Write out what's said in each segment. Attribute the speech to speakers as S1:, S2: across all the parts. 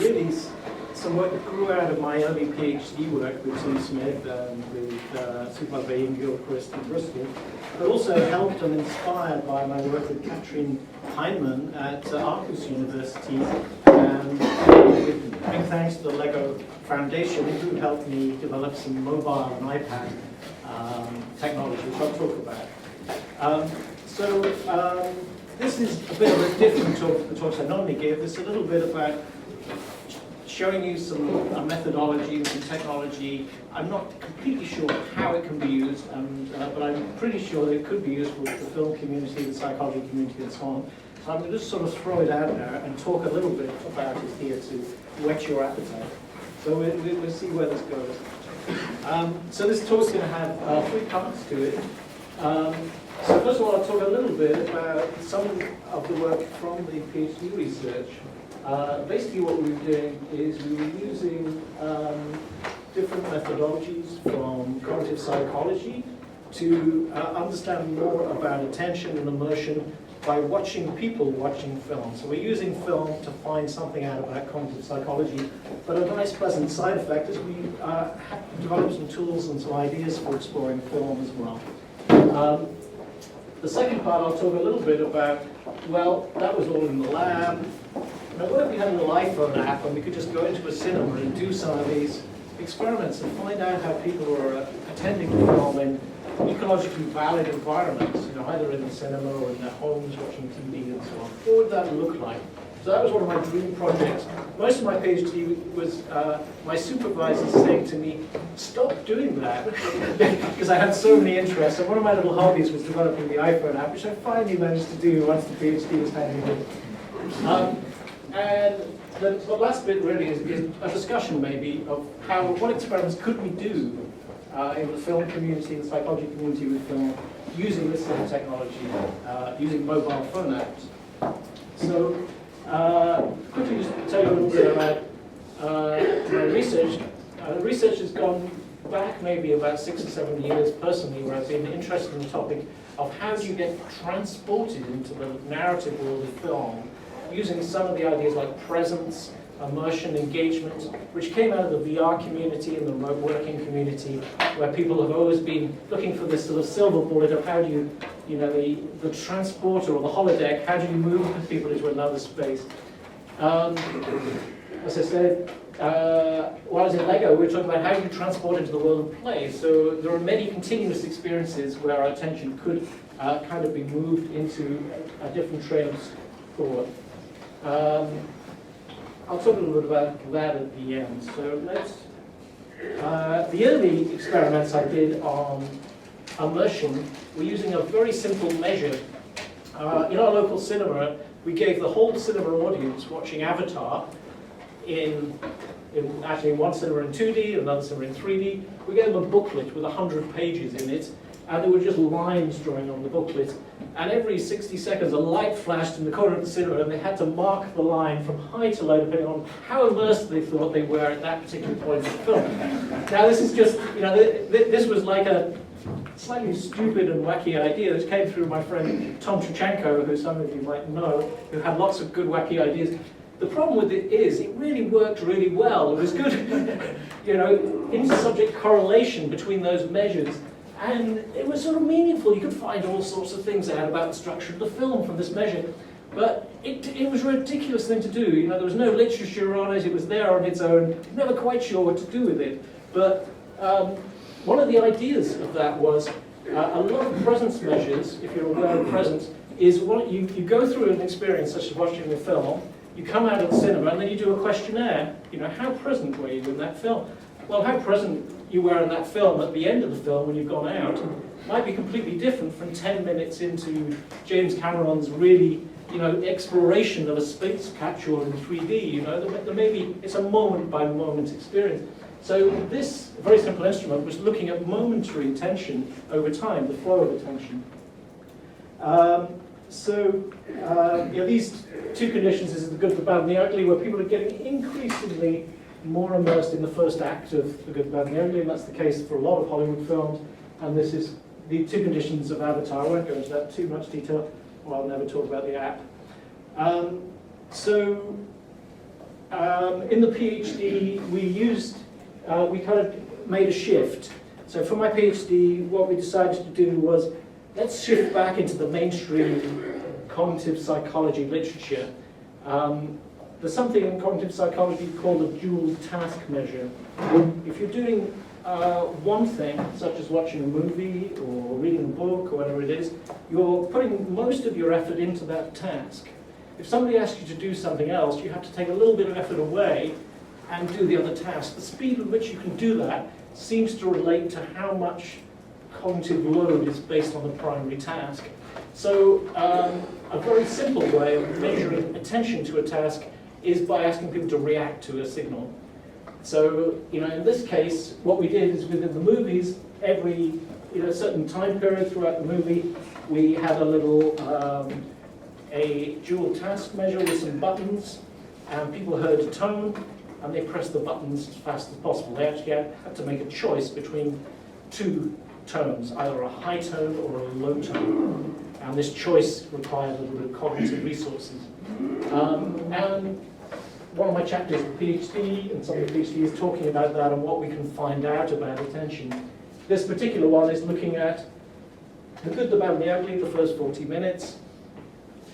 S1: really some work that grew out of my early PhD work with Tim Smith and with Supervisor Ian Gilchrist in Bristol, but also helped and inspired by my work with Katrin Heinemann at Aarhus University, and with big thanks to the LEGO Foundation, who helped me develop some mobile and iPad technology, which I'll talk about. This is a bit of a different talk to the talks I normally give. It's a little bit about showing you some methodology and some technology. I'm not completely sure how it can be used, but I'm pretty sure that it could be used for the film community, the psychology community, and so on. So I'm going to just sort of throw it out there and talk a little bit about it here to whet your appetite. So we'll see where this goes. So this talk's going to have 3 parts to it. So first of all, I'll talk a little bit about some of the work from the PhD research. Basically what we were doing is we were using different methodologies from cognitive psychology to understand more about attention and immersion by watching people watching film. So we're using film to find something out about cognitive psychology, but a nice pleasant side effect is we developed some tools and some ideas for exploring film as well. The second part I'll talk a little bit about, well, that was all in the lab. Now, what if we had a little iPhone app and we could just go into a cinema and do some of these experiments and find out how people are attending the film in ecologically valid environments, either in the cinema or in their homes watching TV and so on. What would that look like? So that was one of my dream projects. Most of my PhD was my supervisors saying to me, stop doing that, because I had so many interests. And one of my little hobbies was developing the iPhone app, which I finally managed to do once the PhD was handed in. And the last bit really is a discussion maybe of what experiments could we do in the film community, the psychology community with film, using this sort of technology, using mobile phone apps. So quickly just tell you a little bit about my research. The research has gone back maybe about 6 or 7 years personally, where I've been interested in the topic of how do you get transported into the narrative world of film using some of the ideas like presence, immersion, engagement, which came out of the VR community and the remote working community, where people have always been looking for this sort of silver bullet of how do the transporter or the holodeck, how do you move people into another space? As I said, while I was in LEGO, we were talking about how do you transport into the world of play. So there are many continuous experiences where our attention could kind of be moved into a different train of thought. I'll talk a little bit about that at the end. So the early experiments I did on immersion were using a very simple measure. In our local cinema, we gave the whole cinema audience watching Avatar actually in one cinema in 2D, another cinema in 3D. We gave them a booklet with 100 pages in it, and there were just lines drawing on the booklet. And every 60 seconds, a light flashed in the corner of the cinema, and they had to mark the line from high to low, depending on how immersed they thought they were at that particular point in the film. Now, this is just, this was like a slightly stupid and wacky idea that came through my friend Tom Trichenko, who some of you might know, who had lots of good wacky ideas. The problem with it is, it really worked really well. It was good, inter-subject correlation between those measures. And it was sort of meaningful. You could find all sorts of things out about the structure of the film from this measure. But it was a ridiculous thing to do. There was no literature on it. It was there on its own. Never quite sure what to do with it. But one of the ideas of that was a lot of presence measures, if you're aware of presence, is what you go through an experience such as watching a film, you come out of the cinema, and then you do a questionnaire. How present were you in that film? Well, how present you were in that film at the end of the film when you've gone out might be completely different from 10 minutes into James Cameron's really, exploration of a space capsule in 3D. There may be, it's a moment-by-moment experience. So this very simple instrument was looking at momentary attention over time, the flow of attention. These two conditions, this is the good, the bad, and the ugly, where people are getting increasingly more immersed in the first act of The Good, the Bad, and the Ugly, and that's the case for a lot of Hollywood films. And this is the two conditions of Avatar. I won't go into that too much detail, or I'll never talk about the app. in the PhD, we kind of made a shift. So for my PhD, what we decided to do was, let's shift back into the mainstream cognitive psychology literature. There's something in cognitive psychology called a dual task measure. If you're doing one thing, such as watching a movie or reading a book or whatever it is, you're putting most of your effort into that task. If somebody asks you to do something else, you have to take a little bit of effort away and do the other task. The speed with which you can do that seems to relate to how much cognitive load is based on the primary task. So a very simple way of measuring attention to a task is by asking people to react to a signal. So, in this case, what we did is within the movies, every certain time period throughout the movie, we had a little a dual task measure with some buttons, and people heard a tone, and they pressed the buttons as fast as possible. They actually had to make a choice between two tones, either a high tone or a low tone. And this choice required a little bit of cognitive resources. And one of my chapters, the PhD, and some of the PhD is talking about that and what we can find out about attention. This particular one is looking at the good, the bad, and the ugly, the first 40 minutes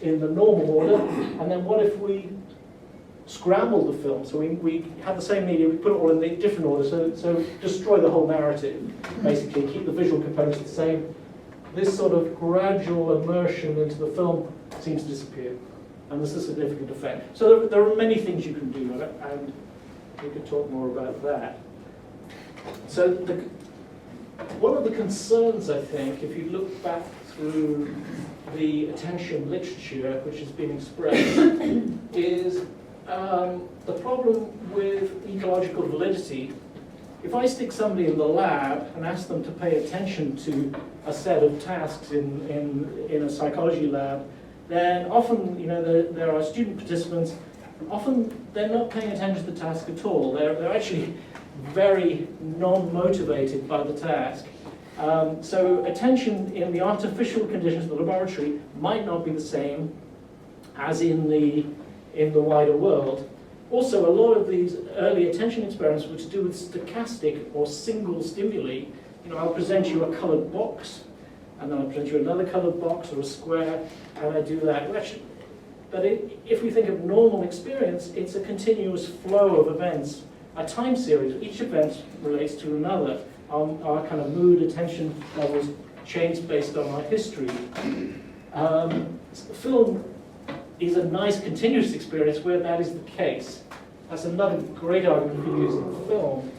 S1: in the normal order, and then what if we scramble the film? So we have the same media, we put it all in a different order, so destroy the whole narrative, basically, keep the visual components the same. This sort of gradual immersion into the film seems to disappear, and there's a significant effect. So there are many things you can do with it, and we could talk more about that. So one of the concerns, I think, if you look back through the attention literature which has been expressed, is the problem with ecological validity. If I stick somebody in the lab and ask them to pay attention to a set of tasks in a psychology lab, then often, there are student participants, often they're not paying attention to the task at all. They're actually very non-motivated by the task. So attention in the artificial conditions of the laboratory might not be the same as in the wider world. Also, a lot of these early attention experiments were to do with stochastic or single stimuli. I'll present you a coloured box, and then I'll present you another coloured box or a square, and I do that. But if we think of normal experience, it's a continuous flow of events, a time series. Each event relates to another. Our kind of mood, attention levels change based on our history. Film is a nice continuous experience where that is the case. That's another great argument for using film.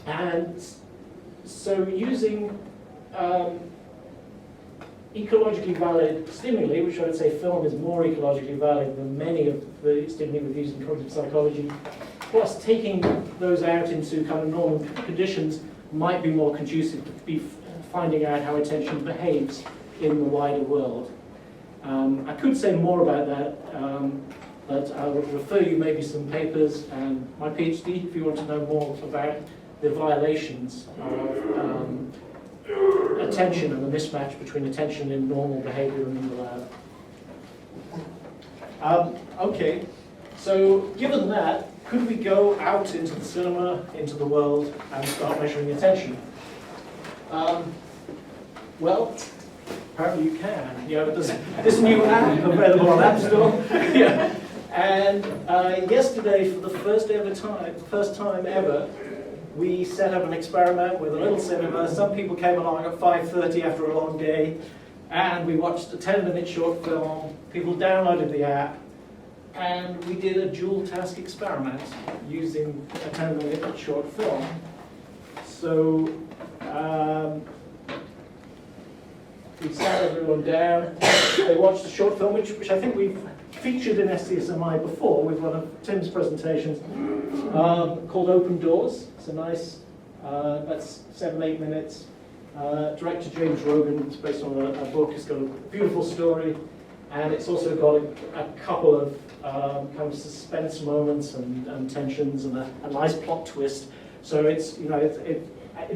S1: And so using ecologically valid stimuli, which I would say film is more ecologically valid than many of the stimuli we've used in cognitive psychology, plus taking those out into kind of normal conditions might be more conducive to be finding out how attention behaves in the wider world. I could say more about that, but I would refer you maybe some papers and my PhD if you want to know more about the violations of attention and the mismatch between attention in normal behavior and in the lab. Okay, so given that, could we go out into the cinema, into the world, and start measuring attention? Well, apparently you can. There's this new app available on App Store. Yeah. And yesterday, for the first time ever, we set up an experiment with a little cinema. Some people came along at 5:30 after a long day, and we watched a 10-minute short film. People downloaded the app, and we did a dual task experiment using a 10-minute short film. So we sat everyone down. They watched a short film, which I think we've featured in SCSMI before with one of Tim's presentations, called Open Doors. It's a nice, that's 7-8 minutes. Director James Rogan, it's based on a book. It's got a beautiful story, and it's also got a couple of kind of suspense moments and tensions and a nice plot twist. So it's, in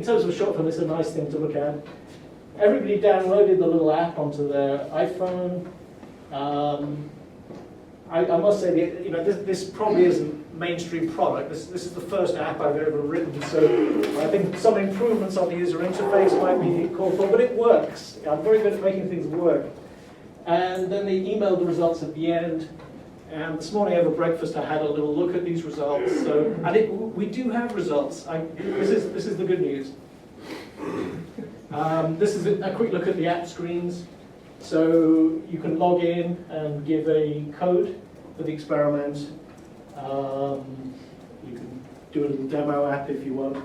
S1: terms of a short film, it's a nice thing to look at. Everybody downloaded the little app onto their iPhone. I must say, this probably isn't mainstream product. This is the first app I've ever written, so I think some improvements on the user interface might be called for, but it works. I'm very good at making things work. And then they emailed the results at the end. And this morning over breakfast, I had a little look at these results. So, and we do have results. This is the good news. This is a quick look at the app screens. So you can log in and give a code for the experiment. You can do a little demo app if you want.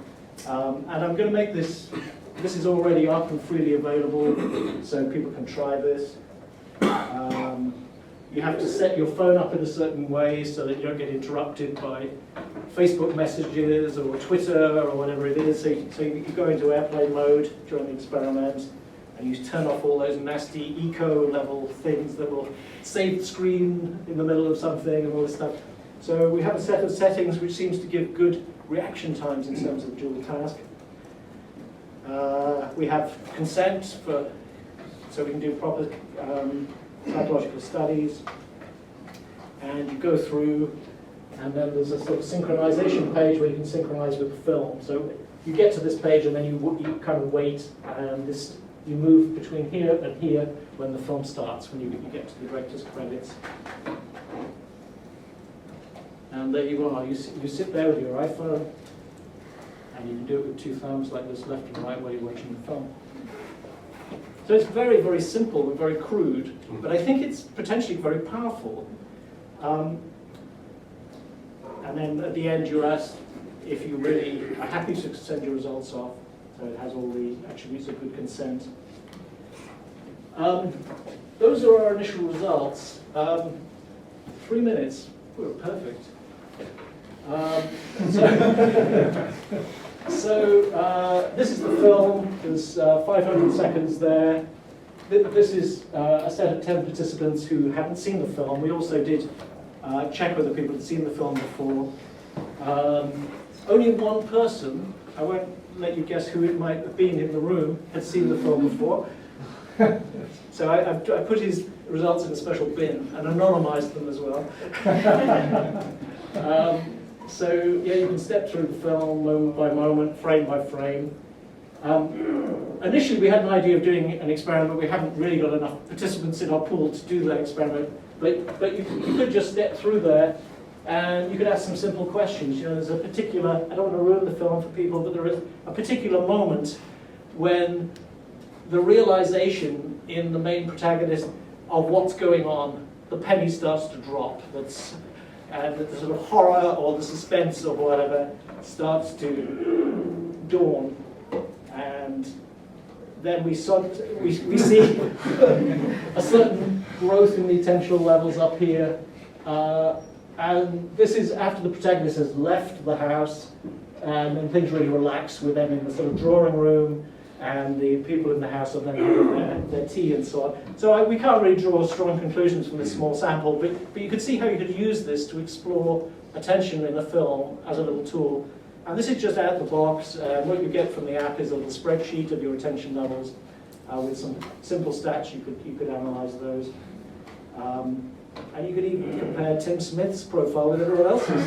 S1: And I'm going to make this is already up and freely available, so people can try this. You have to set your phone up in a certain way so that you don't get interrupted by Facebook messages or Twitter or whatever it is. So you go into airplane mode during the experiment, and you turn off all those nasty eco-level things that will save the screen in the middle of something and all this stuff. So we have a set of settings which seems to give good reaction times in terms of dual task. We have consent so we can do proper psychological studies. And you go through, and then there's a sort of synchronization page where you can synchronize with the film. So you get to this page and then you kind of wait, and you move between here and here when the film starts, when you get to the director's credits. And there you are. You sit there with your iPhone, and you can do it with two thumbs like this, left and right, while you're watching the film. So it's very, very simple and very crude, but I think it's potentially very powerful. And then at the end, you're asked if you really are happy to send your results off. So it has all the attributes of good consent. Those are our initial results. 3 minutes. We're perfect. So this is the film. There's 500 seconds there. This is a set of 10 participants who hadn't seen the film. We also did check whether people had seen the film before. Only one person, I won't let you guess who it might have been in the room, had seen the film before. So I put his results in a special bin and anonymized them as well. So yeah, you can step through the film moment by moment, frame by frame. Initially we had an idea of doing an experiment. We haven't really got enough participants in our pool to do that experiment, but you could just step through there and you could ask some simple questions. You know, there's a particular, I don't want to ruin the film for people, but there is a particular moment when the realization in the main protagonist of what's going on, the penny starts to drop. And the sort of horror or the suspense or whatever starts to dawn. And then we see a certain growth in the attentional levels up here. And this is after the protagonist has left the house, and then things really relax with them in the sort of drawing room, and the people in the house are then having their tea and so on. So we can't really draw strong conclusions from this small sample, but you could see how you could use this to explore attention in a film as a little tool. And this is just out the box. What you get from the app is a little spreadsheet of your attention levels with some simple stats. You could analyze those. And you could even compare Tim Smith's profile with everyone else's.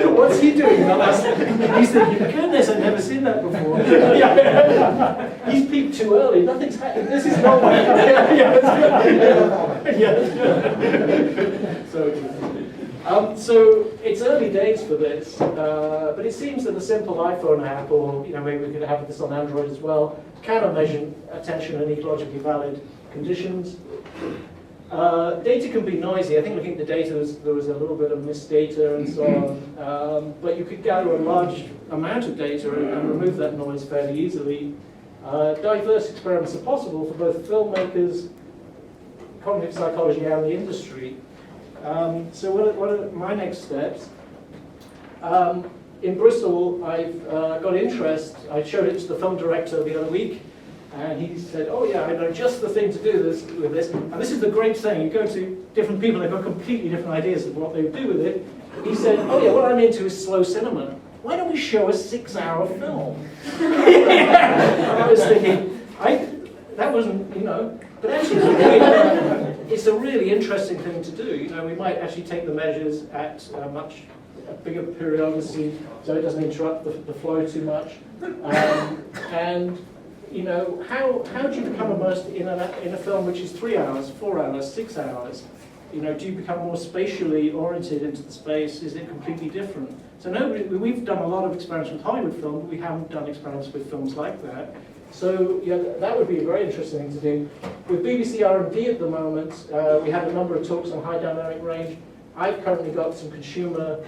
S1: What's he doing? He's thinking, goodness, I've never seen that before. He's peaked too early. Nothing's happening. This is not what So it's early days for this, but it seems that a simple iPhone app, or maybe we could have this on Android as well, can measure attention in ecologically valid conditions. Data can be noisy. I think looking at the data, there was a little bit of missed data and so on, but you could gather a large amount of data and remove that noise fairly easily. Diverse experiments are possible for both filmmakers, cognitive psychology, and the industry. So what are my next steps? In Bristol, I've got interest. I showed it to the film director the other week, and he said, oh yeah, I know just the thing to do with this. And this is the great thing. You go to different people, they've got completely different ideas of what they would do with it. He said, oh yeah, what I'm into is slow cinema. Why don't we show a 6-hour film? I was thinking, that wasn't, But actually, it's a really interesting thing to do. You know, we might actually take the measures at a much bigger periodicity, so it doesn't interrupt the flow too much. And you know, how do you become immersed in a film which is 3 hours, 4 hours, 6 hours? You know, do you become more spatially oriented into the space? Is it completely different? So we've done a lot of experiments with Hollywood film, but we haven't done experiments with films like that. So yeah, that would be a very interesting thing to do. With BBC R&D at the moment, we had a number of talks on high dynamic range. I've currently got some consumer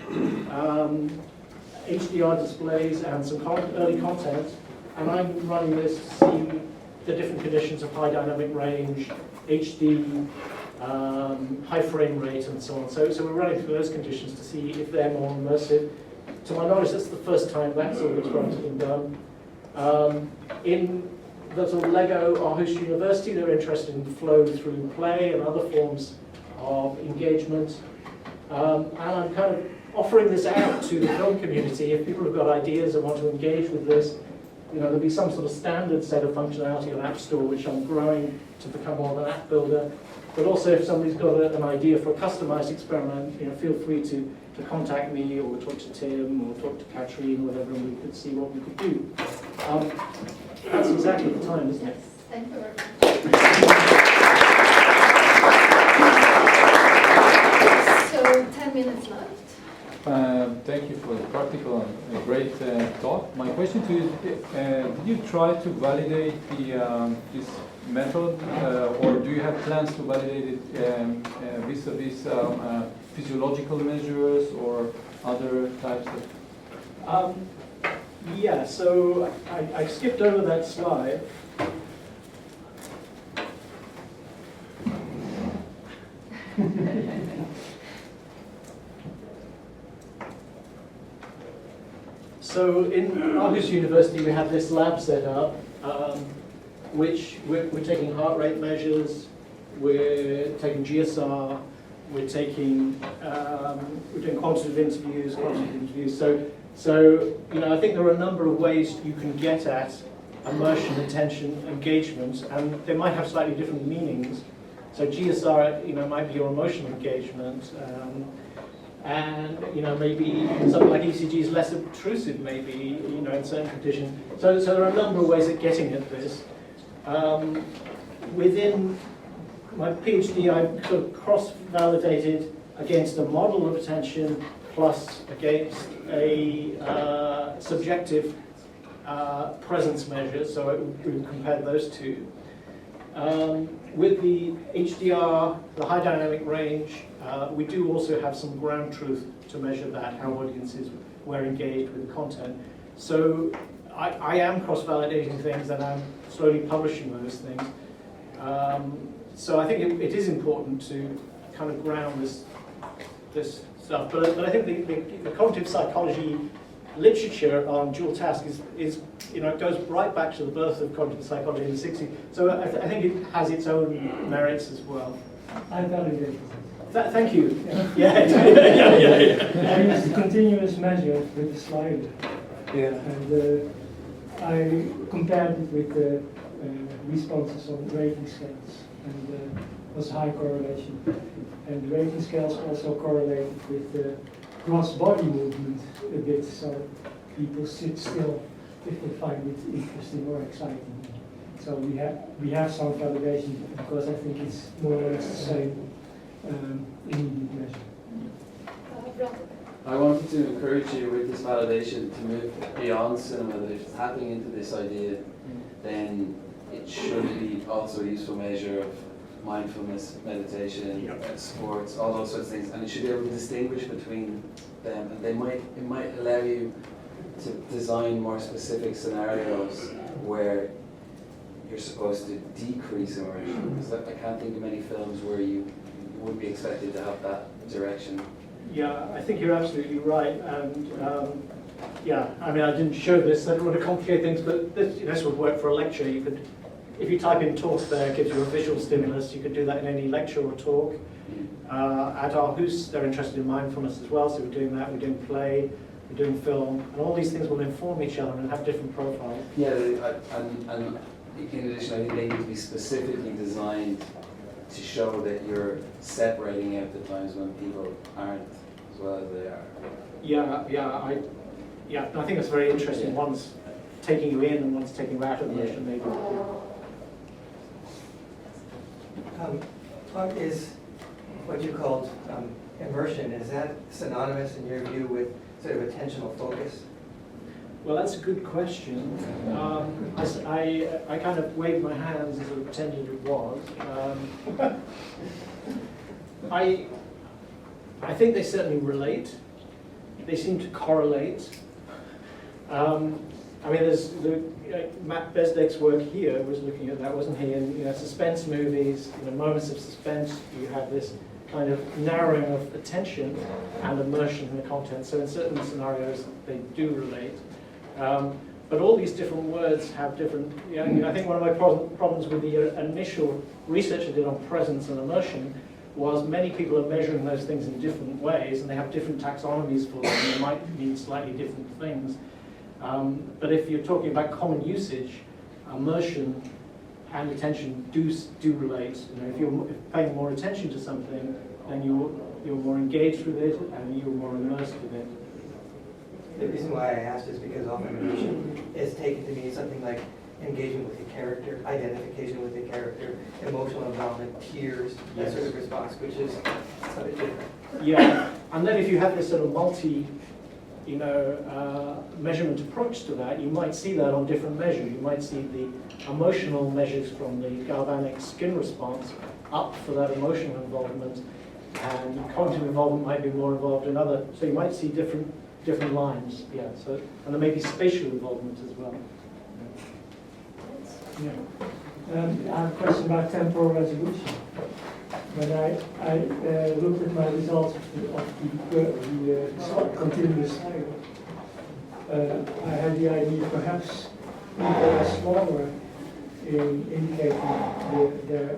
S1: HDR displays and some early content, and I'm running this to see the different conditions of high dynamic range, HD, high frame rate, and so on. So we're running through those conditions to see if they're more immersive. To my knowledge, that's the first time that sort of experiment has been done. In the sort of Lego Aarhus University, they're interested in flow through play and other forms of engagement. And I'm kind of offering this out to the film community. If people have got ideas and want to engage with this, you know, there'll be some sort of standard set of functionality on App Store, which I'm growing to become more of an app builder. But also, if somebody's got an idea for a customized experiment, you know, feel free to contact me or talk to Tim or talk to Katrine or whatever, and we could see what we could do. That's exactly the time, isn't it?
S2: Yes, thank you very much. So 10 minutes left.
S3: Thank you for the practical and great talk. My question to you is, did you try to validate this method, or do you have plans to validate it vis-a-vis physiological measures or other types of?
S1: Yeah, so I skipped over that slide. So in Aarhus University, we have this lab set up, which we're taking heart rate measures, we're taking GSR, we're doing quantitative interviews. So you know, I think there are a number of ways you can get at immersion, attention, engagement, and they might have slightly different meanings. So GSR, you know, might be your emotional engagement. And you know, maybe something like ECG is less obtrusive, maybe, you know, in certain conditions. So there are a number of ways of getting at this. Within my PhD, I sort of cross-validated against a model of attention plus against a subjective presence measure. So we compared those two. With the HDR, the high dynamic range, we do also have some ground truth to measure that, how audiences were engaged with the content. So I am cross-validating things, and I'm slowly publishing those things. So I think it is important to kind of ground this stuff. But I think the cognitive psychology literature on dual task is you know, it goes right back to the birth of cognitive psychology in the 60s. So I think it has its own merits as well.
S4: I validate it.
S1: Thank you.
S4: Yeah.
S1: Yeah.
S4: I used continuous measure with the slider.
S1: Yeah.
S4: And I compared it with the responses on rating scales, and was high correlation. And the rating scales also correlated with the gross body movement a bit, so people sit still if they find it interesting or exciting. So we have some validation, because I think it's more or less the same immediate measure.
S5: I wanted to encourage you with this validation to move beyond cinema, that if it's tapping into this idea, then it should be also a useful measure of mindfulness, meditation, sports, all those sorts of things, and you should be able to distinguish between them, and it might allow you to design more specific scenarios where you're supposed to decrease immersion. Because I can't think of many films where you wouldn't be expected to have that direction.
S1: Yeah, I think you're absolutely right, and yeah, I mean, I didn't show this, I don't want to complicate things, but this would work for a lecture. You could, if you type in talk there, it gives you a visual stimulus. You could do that in any lecture or talk. At Aarhus, they're interested in mindfulness as well, so we're doing that, we're doing play, we're doing film, and all these things will inform each other and have different profiles.
S5: Yeah, and in addition, I think they need to be specifically designed to show that you're separating out the times when people aren't as well as they are.
S1: I think that's very interesting.
S5: Yeah.
S1: One's taking you in and one's taking you out of the
S5: Yeah.
S1: mission, maybe.
S6: What is what you called immersion? Is that synonymous in your view with sort of attentional focus?
S1: Well, that's a good question. I kind of waved my hands as I pretended it was. I think they certainly relate. They seem to correlate. I mean, there's Matt Besdeck's work here was looking at that, wasn't he? And suspense movies, moments of suspense, you have this kind of narrowing of attention and immersion in the content. So in certain scenarios, they do relate. But all these different words have different. I think one of my problems with the initial research I did on presence and immersion was many people are measuring those things in different ways, and they have different taxonomies for them. And they might mean slightly different things. But if you're talking about common usage, immersion and attention do relate. If you're paying more attention to something, then you're more engaged with it and you're more immersed with it.
S6: The reason why I asked is because often immersion is taken to mean something like engagement with the character, identification with the character, emotional involvement, tears, that sort of response, which is sort of different.
S1: Yeah, and then if you have this sort of measurement approach to that, you might see that on different measures. You might see the emotional measures from the galvanic skin response up for that emotional involvement, and cognitive involvement might be more involved in other. So you might see different lines. Yeah. So and there may be spatial involvement as well.
S4: Yeah. I have a question about temporal resolution. When I looked at my results of the continuous cycle, I had the idea perhaps people are smaller in indicating their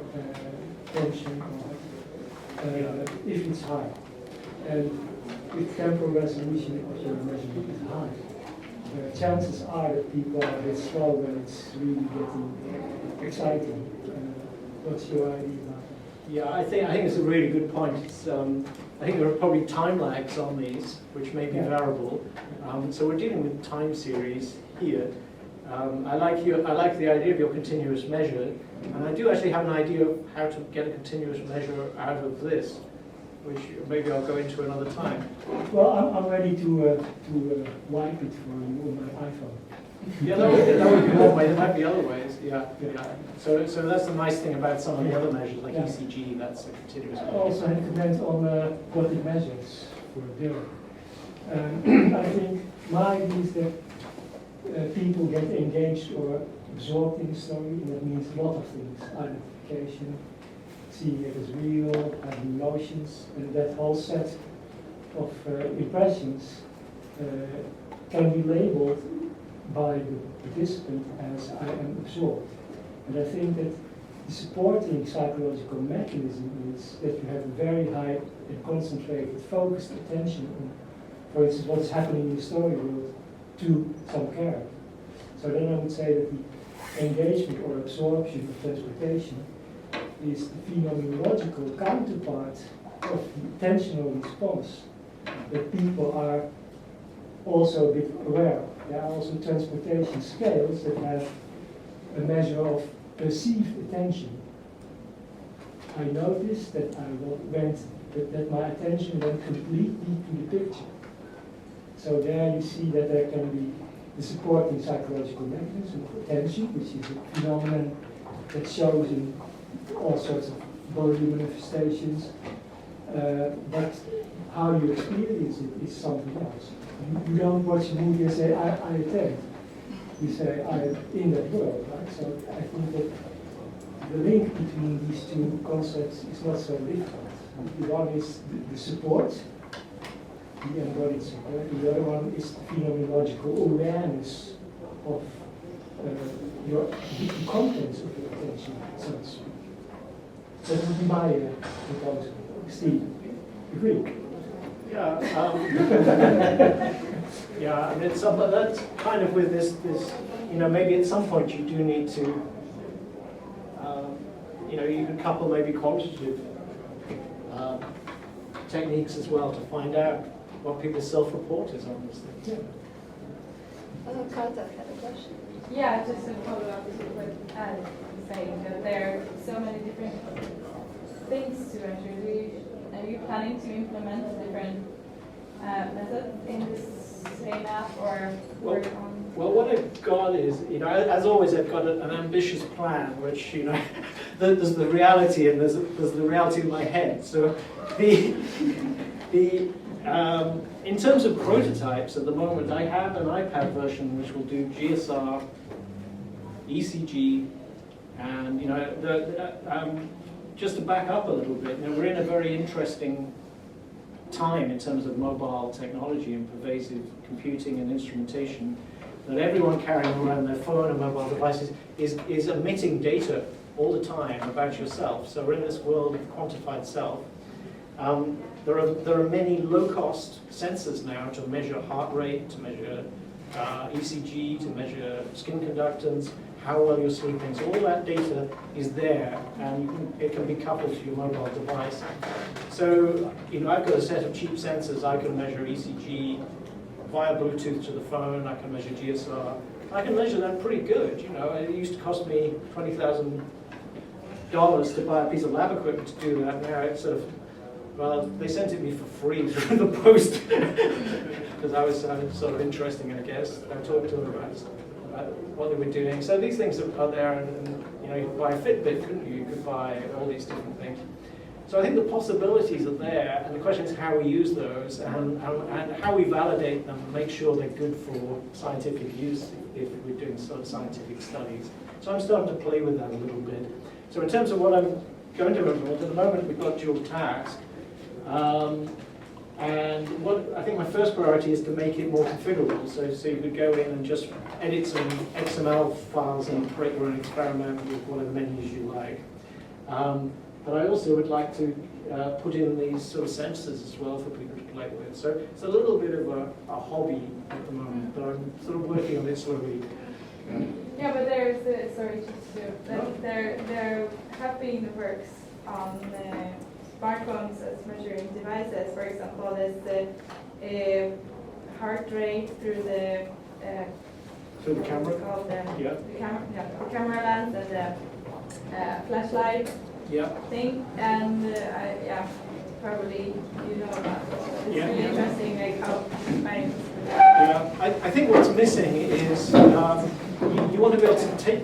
S4: tension if it's high. And if temporal resolution of your measurement is high, the chances are that people are a bit slow when it's really getting exciting. What's your idea about that?
S1: Yeah, I think it's a really good point. I think there are probably time lags on these, which may be variable. So we're dealing with time series here. I like the idea of your continuous measure, and I do actually have an idea of how to get a continuous measure out of this, which maybe I'll go into another time.
S4: Well, I'm ready to wipe it for you on my iPhone.
S1: Yeah, that would be one way. There might be other ways. Yeah. So that's the nice thing about some of the other measures, like ECG. That's a continuous
S4: I
S1: measure.
S4: also had comment on what it measures for Dylan. I think my view is that people get engaged or absorbed in the story, and that means a lot of things: identification, seeing it as real, having emotions, and that whole set of impressions can be labeled by the participant as I am absorbed. And I think that the supporting psychological mechanism is that you have a very high and concentrated, focused attention on, for instance, what's happening in the story world to some character. So then I would say that the engagement or absorption of transportation is the phenomenological counterpart of the attentional response that people are also a bit aware of. There are also transportation scales that have a measure of perceived attention. I noticed that that my attention went completely to the picture. So there you see that there can be the supporting psychological mechanism of attention, which is a phenomenon that shows in all sorts of bodily manifestations. But how you experience it is something else. You don't watch a movie and say, I attend. You say, I'm in that world, right? So I think that the link between these two concepts is not so different. The one is the support, the embodied support. The other one is the phenomenological awareness of the contents of your attention, so to speak. That would be my proposal. Steve, agree?
S1: Yeah. Yeah, and that's kind of with this. Maybe at some point you do need to you know, you can couple maybe qualitative techniques as well to find out what people's self-report is on these things.
S2: Kata had a question.
S7: Yeah, just to follow up with what Anne was saying, that there are so many different things to measure. Are you planning to implement different methods in this same app or work on?
S1: Well, what I've got is, you know, as always, I've got an ambitious plan, which, you know, there's the reality and there's the reality in my head. So in terms of prototypes, at the moment, I have an iPad version which will do GSR, ECG, and, you know, just to back up a little bit, you know, we're in a very interesting time in terms of mobile technology and pervasive computing and instrumentation, that everyone carrying around their phone and mobile devices is emitting data all the time about yourself. So we're in this world of quantified self. There are many low-cost sensors now to measure heart rate, to measure ECG, to measure skin conductance, how well you're sleeping. So all that data is there, and it can be coupled to your mobile device. So, you know, I've got a set of cheap sensors. I can measure ECG via Bluetooth to the phone. I can measure GSR. I can measure them pretty good. You know, it used to cost me $20,000 to buy a piece of lab equipment to do that. Now it's sort of, well, they sent it me for free through the post because I was sort of interesting, I guess. I talked to them about what they were doing. So these things are there, and you know, you could buy a Fitbit, couldn't you? You could buy all these different things. So I think the possibilities are there, and the question is how we use those and how we validate them and make sure they're good for scientific use if we're doing sort of scientific studies. So I'm starting to play with that a little bit. So in terms of what I'm going to implement, at the moment we've got dual task. And what I think my first priority is to make it more configurable. So you could go in and just edit some XML files and create your own experiment with whatever menus you like. But I also would like to put in these sort of sensors as well for people to play with. So it's a little bit of a hobby at the moment, but I'm sort of working on it slowly.
S7: Yeah, but there's there have been works on smartphones as measuring devices. For example, there's the heart rate through the
S1: camera.
S7: The camera lens and the flashlight.
S1: Yeah.
S7: Thing, and yeah, probably you know about it. It's really interesting, like how my.
S1: Yeah, I think what's missing is you want to be able to take.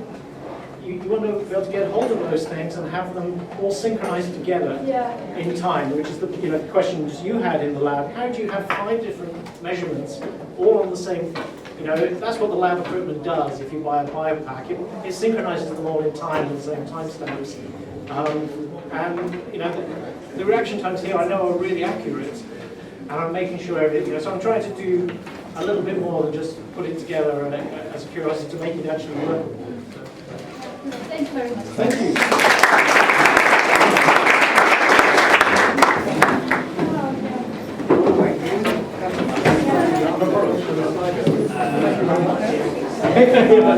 S1: You want to be able to get hold of those things and have them all synchronized together in time, which is the the questions you had in the lab. How do you have 5 different measurements all on the same? That's what the lab equipment does. If you buy a biopack, it synchronizes them all in time in the same timestamps. And the reaction times here I know are really accurate, and I'm making sure everything. So I'm trying to do a little bit more than just put it together as a curiosity to make it actually work.
S2: Thank you very much.
S1: Thank you.